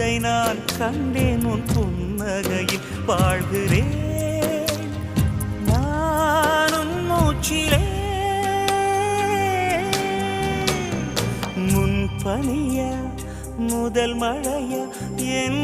அதை நான் கண்டேன் உன் புன்னகையில் வாழ்கிறேன் நானும் மூச்சிலே முன்பனிய முதல் மழைய என்